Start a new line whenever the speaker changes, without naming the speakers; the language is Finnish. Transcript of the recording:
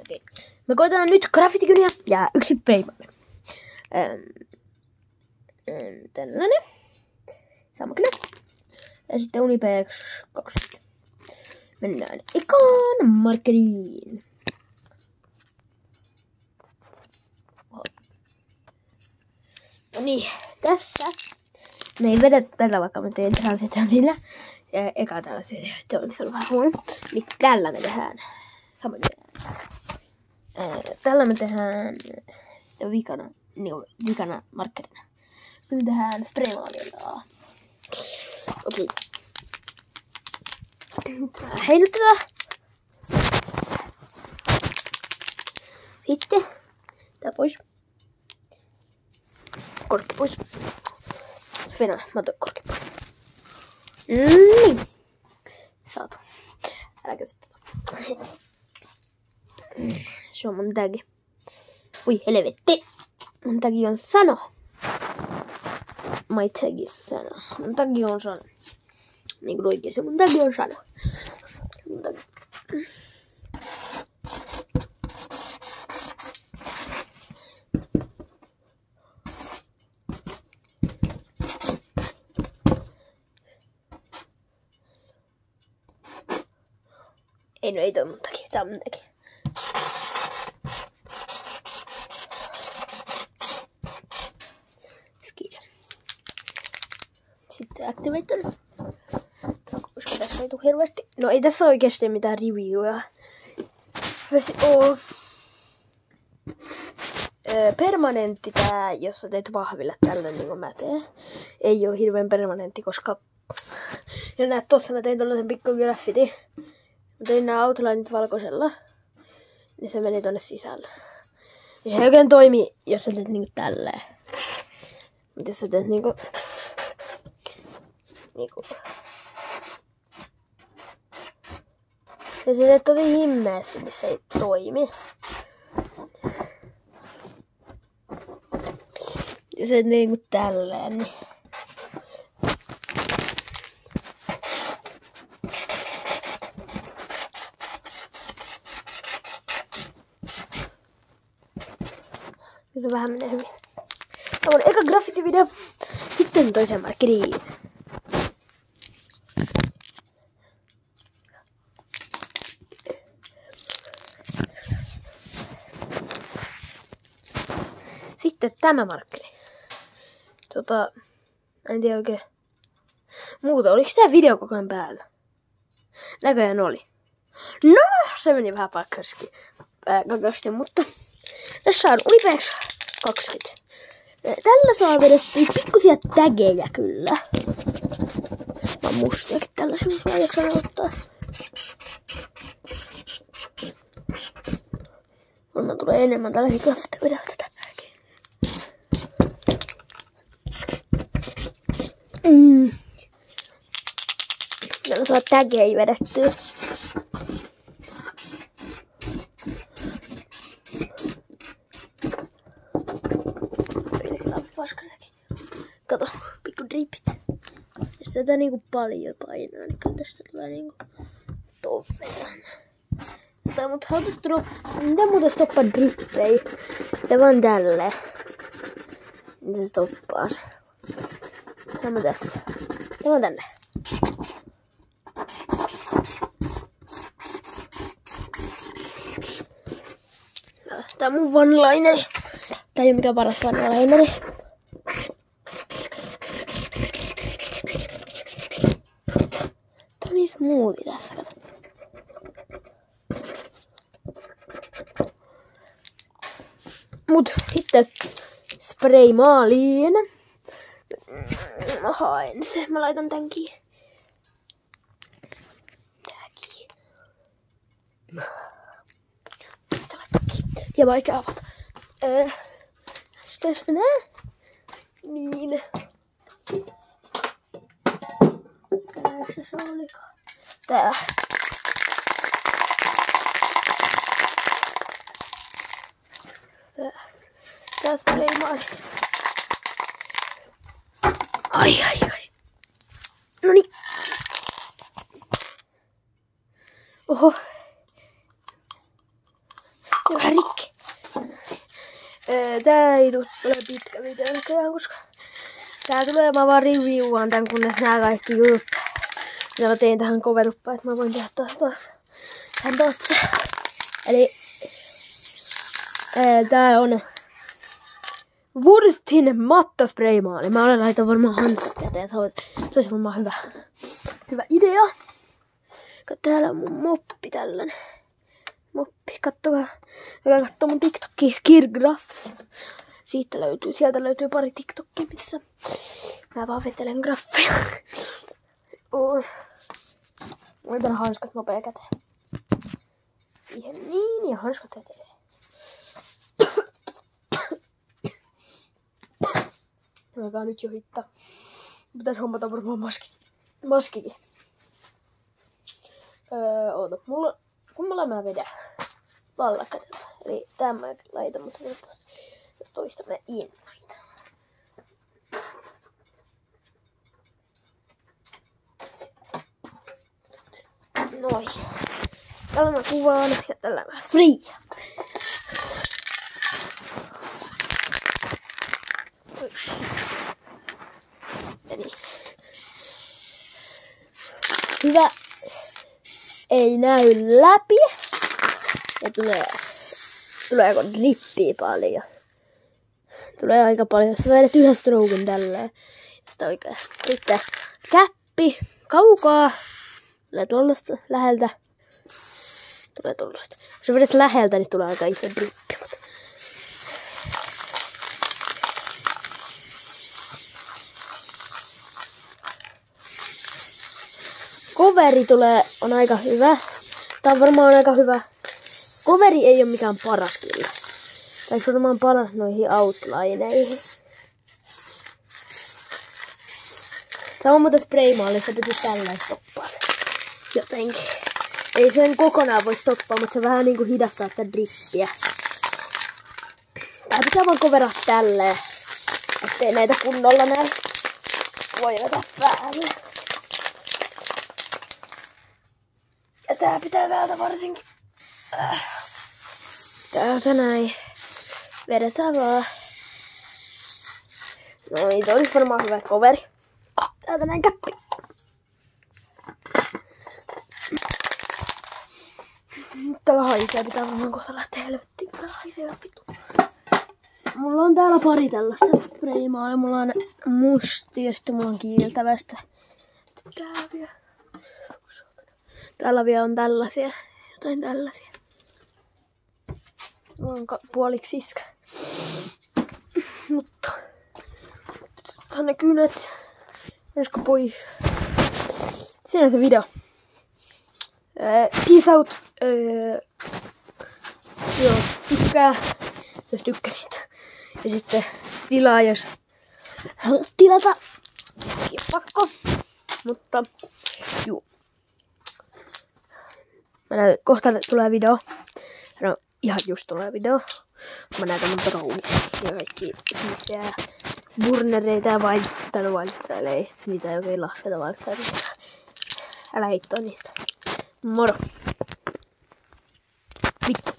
Okei. Me koitetaan nyt graffitikyniä ja yksi Spraymaali. Tällainen. Sama kynä. Ja sitten Unipex 20. Mennään ekaan markeriin. No niin, tässä. Me ei vedetä tällä, vaikka me teen transitaan sillä. Ja eka tällaisia teollisia on vähän huono. Niin tällä me tehdään. Samoin tällä me tehdään sitten vikana markkerina. Sitten me tehdään spraymaalilla. Okei. Heilutetaan. Sitten tää pois. Korkki pois. Venä, mä otan korkki pois. Niin. Saatu. Älä käytä. Se on mun tagi. Ui, helvetti. Mun tagi on sano. My tag is sano. Mun tagi on sano. Niin kuin oikeesti. Mun tagi on sano. Mun tagi. Ei, no ei toi mun tagi. Tää on mun tagi. Sitten activator. Koska tässä ei tule hirveästi. No ei tässä oikeasti mitään reviewia. Permanentti tää, jos sä teet vahvilla tällä niin kuin mä teen. Ei oo hirveän permanentti, koska... Ja näet tossa mä tein tollasen pikku graffiti. Mä tein nää outlineit valkoisella. Niin se meni tonne sisälle. Ja se ei oikein toimi, jos sä teet niinku tälleen. Mut jos sä teet niinku... Ja se teet tosi himmeästi, niin se ei toimi. Ja se niinku tälleen, niin... Se vähän menee hyvin. Tämä on eka graffiti-video. Sitten toisen markkeriin. Sitten tämä markkeri. En tiedä oikein. Muuta, oliko tää video koko ajan päällä? Näköjään oli. No, se meni vähän kakasti, mutta tässä on Unipex 20. Tällä saa vedettyä pikkusia tägejä kyllä. Mä mustiakin tällä syyllä jaksan ottaa. Varmaan tulee enemmän tällaisia graffiti-videoita tällä jälkeen. Tällä saa tägejä vedettyä. Kato, pikku dripit. Jos tätä niinku paljon painaa, niin kyllä tästä tulee niinku ton verran. Mutta mitä muuta stoppaa drippei? Tää vaan tälleen. Niin se stoppaa se. Tämä tässä. Tää vaan tälleen. Tää on mun one-lineri. Tää ei oo mikään paras one-lineri. Tää on niin smoothi tässä. Mut sitten spraymaaliin. Mä haen se. Mä laitan tän kiinni. Ja vaikea avata. Sitten jos menee. Niin. Näetkö se olikaan? Tää. Tää spraymaali. Ai. Noniin. Oho. Vähän rikki. Tää ei tule pitkä video näköjään, koska tää tulee, mä vaan reviewaan tän kunnes nää kaikki jutut. Ja mä tein tähän coveruppaan, että mä voin tehdä taas. Eli tää on Wurstin mattospreimaali. Mä olen laittanut varmaan hanskat käteen. Se olisi varmaan hyvä idea. Täällä on mun moppi tällainen. Moppi, kattokaa. Hyvä kattoo mun TikTokia, Skirgraphs. Sieltä löytyy pari TikTokia, missä mä vaan vetelen graffeja. Otan hanskat nopea käteen. Ihan niin, ja hanskat käteen. Alkaa nyt jo hittaa. Pitäis hommata varmaan maskikin. Oota, kummalla mä vedän vallakädellä. Eli tämän mä laitan, mutta toista mä en laita. Noin. Tällä mä kuvaan ja tällä mä spreijaan. Niin. Hyvä. Ei näy läpi. Ja tuleeko drippiä paljon. Tulee aika paljon. Jos vedät yhden stroken tälleen. Sitä oikein. Sitten käppi. Kaukaa. Tulee tuollaista läheltä. Tulee tuollaista. Jos vedät läheltä, niin tulee aika iso drippi. Coveri on aika hyvä. Tää on varmaan aika hyvä. Coveri ei oo mikään paras kyllä. Tää on varmaan paras noihin outlineihin. Tää on muuten spraymaalle, se pitäisi tälleen stoppaa se. Jotenkin. Ei sen kokonaan voi stoppaa, mutta se vähän niinku hidastaa tätä drippiä. Tää pitää vaan coveraa tälleen. Ettei näitä kunnolla näy. Voi vetää päälle. Ja tää pitää täältä varsinkin. Täältä näin. Vedetään vaan. Noin, toi olisi varmaan hyvä coveri. Täältä näin käppi. Täällä haisee, pitää varmaan kohta lähteä helvettiin. Täällä haisee vittu. Mulla on täällä pari tällaista spraymaalia. Mulla on musti ja sitten mulla on kiiltävästä. Täällä vielä on tällaisia. Jotain tällaisia. Mulla on puoliksi iskä. Mutta tänne kynät. Olisiko pois? Siinä se video. Peace out. Joo, tykkää, jos tykkäsit. Ja sitten tilaa, jos haluat tilata. Ei pakko. Mutta juu. Kohta tulee video. No, ihan just tulee video. Mä näytän mun roomia ja kaikki ihmisiä. Burnereita ja valtsailla ei. Niitä ei oikein lasketa valtsailla. Älä hittoa niistä. Moro. Vittu.